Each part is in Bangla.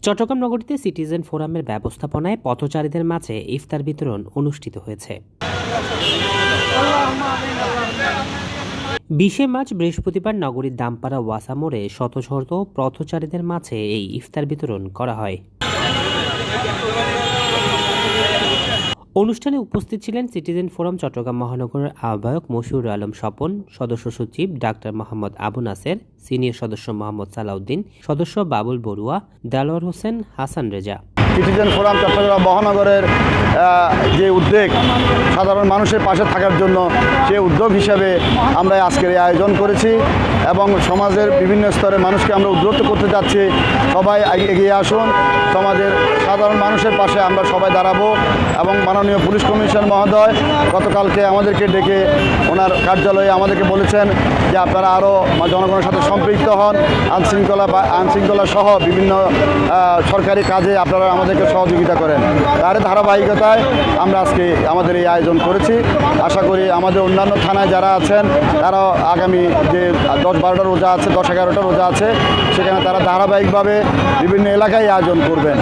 চট্টগ্রাম নগরীতে সিটিজেন ফোরামের ব্যবস্থাপনায় পথচারীদের মাঝে ইফতার বিতরণ অনুষ্ঠিত হয়েছে। 20 মার্চ বৃহস্পতিবার নগরীর দামপাড়া ওয়াসা মোড়ে শত শত পথচারীদের মাঝে এই ইফতার বিতরণ করা হয়। অনুষ্ঠানে উপস্থিত ছিলেন সিটিজেন ফোরাম চট্টগ্রাম মহানগরের আহ্বায়ক মশিউর আলম স্বপন, সদস্য সচিব ডাক্তার মোহাম্মদ আবু নাসের, সিনিয়র সদস্য মোহাম্মদ সালাউদ্দিন, সদস্য বাবুল বড়ুয়া, দেলোয়ার হোসেন, হাসান রেজা। সিটিজেন ফোরাম চট্টগ্রাম মহানগরের যে উদ্যোগ সাধারণ মানুষের পাশে থাকার জন্য, সে উদ্যোগ হিসেবে আমরা আজকের এই আয়োজন করেছি এবং সমাজের বিভিন্ন স্তরের মানুষকে আমরা উদ্বুদ্ধ করতে যাচ্ছি। সবাই এগিয়ে আসুন, সমাজের সাধারণ মানুষের পাশে আমরা সবাই দাঁড়াবো। এবং মাননীয় পুলিশ কমিশনার মহোদয় গতকালকে আমাদেরকে ডেকে ওনার কার্যালয়ে আমাদেরকে বলেছেন যে আপনারা আরও জনগণের সাথে সম্পৃক্ত হন, আইনশৃঙ্খলা সহ বিভিন্ন সরকারি কাজে আপনারা আমাদেরকে সহযোগিতা করেন। তার ধারাবাহিকতায় আমরা আজকে আমাদের এই আয়োজন করেছি। আশা করি আমাদের অন্যান্য থানায় যারা আছেন তারাও আগামী যে 10-12টা রোজা আছে, 10-11টা রোজা আছে, সেখানে তারা ধারাবাহিকভাবে বিভিন্ন এলাকায় আয়োজন করবেন।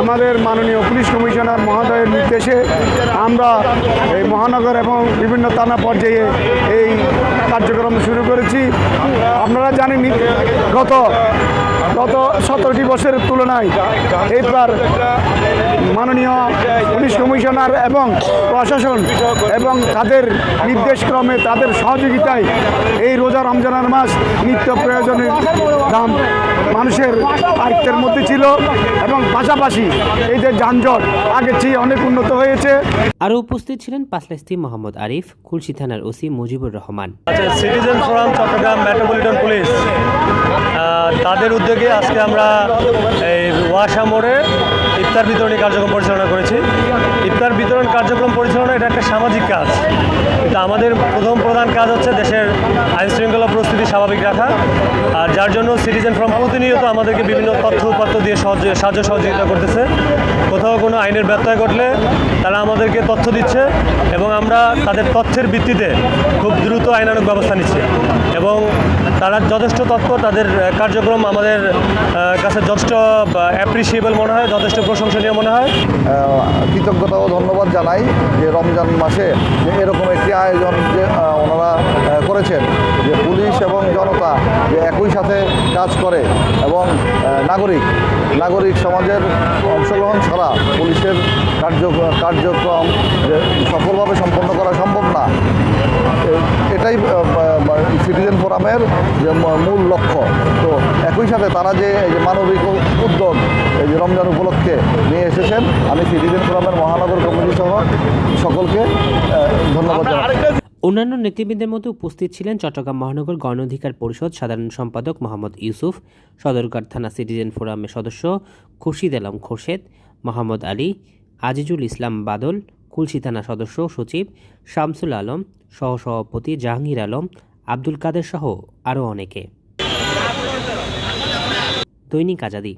আমাদের মাননীয় পুলিশ কমিশনার মহোদয়ের নির্দেশে আমরা এই মহানগর এবং বিভিন্ন থানা পর্যায়ে এই কার্যক্রম শুরু করেছি। আপনারা জানেন গত 17টি বছরের তুলনায় এইবার মাননীয় পুলিশ কমিশনার এবং প্রশাসন এবং তাদের নির্দেশক্রমে তাদের সহযোগিতায় এই রোজা রমজানের মাস নিত্য প্রয়োজনীয় দাম মানুষের আয়ত্তের মধ্যে ছিল এবং পাশাপাশি এই যে যানজট আগের চেয়ে অনেক উন্নত হয়েছে। আরও উপস্থিত ছিলেন পাঁচলাইস্তি মোহাম্মদ আরিফ, খুলশী থানার OC Mujibur Rahman. Citizen forum Chattogram metropolitan police তাদের উদ্যোগে আজকে আমরা এই ওয়াসা মোড়ে ইফতার বিতরণী কার্যক্রম পরিচালনা করেছি। ইফতার বিতরণ কার্যক্রম পরিচালনা এটা একটা সামাজিক কাজ, কিন্তু আমাদের প্রধান কাজ হচ্ছে দেশের আইনশৃঙ্খলা পরিস্থিতি স্বাভাবিক রাখা। আর যার জন্য সিটিজেন ফোরাম প্রতিনিয়ত আমাদেরকে বিভিন্ন তথ্য উপাত্ত দিয়ে সাহায্য সহযোগিতা করতেছে। কোথাও কোনো আইনের ব্যত্যয় ঘটলে তারা আমাদেরকে তথ্য দিচ্ছে এবং আমরা তাদের তথ্যের ভিত্তিতে খুব দ্রুত আইনানুগ ব্যবস্থা নিচ্ছি এবং তারা যথেষ্ট তথ্য, তাদের কার্যক্রম আমাদের কাছে যথেষ্ট অ্যাপ্রিসিয়েবল মনে হয়, যথেষ্ট প্রশংসনীয় মনে হয়। কৃতজ্ঞতা ও ধন্যবাদ জানাই যে রমজান মাসে যে এরকম একটি আয়োজন যে ওনারা করেছেন, যে পুলিশ এবং জনতা যে একই সাথে কাজ করে এবং নাগরিক সমাজের অংশগ্রহণ ছাড়া পুলিশের কার্যক্রম যে সফলভাবে সম্পন্ন করা সম্ভব না। এটাই সিটিজেন ফোরামের যে মূল লক্ষ্য। তো একই সাথে তারা যে এই যে মানবিক উদ্যোগ এই যে রমজান উপলক্ষে নিয়ে এসেছেন, আমি সিটিজেন ফোরামের মহানগর কমিটি সহ সকলকে ধন্যবাদ জানাই। অন্যান্য নেতৃবৃন্দের মধ্যে উপস্থিত ছিলেন চট্টগ্রাম মহানগর গণ অধিকার পরিষদ সাধারণ সম্পাদক মোহাম্মদ ইউসুফ, সদরঘাট থানা সিটিজেন ফোরামের সদস্য খুরশিদ আলম খোরশেদ, মোহাম্মদ আলী, আজিজুল ইসলাম বাদল, খুলশী থানা সদস্য সচিব শামসুল আলম, সহসভাপতি জাহাঙ্গীর আলম, আব্দুল কাদের সহ আরও অনেকে। দৈনিক আজাদী।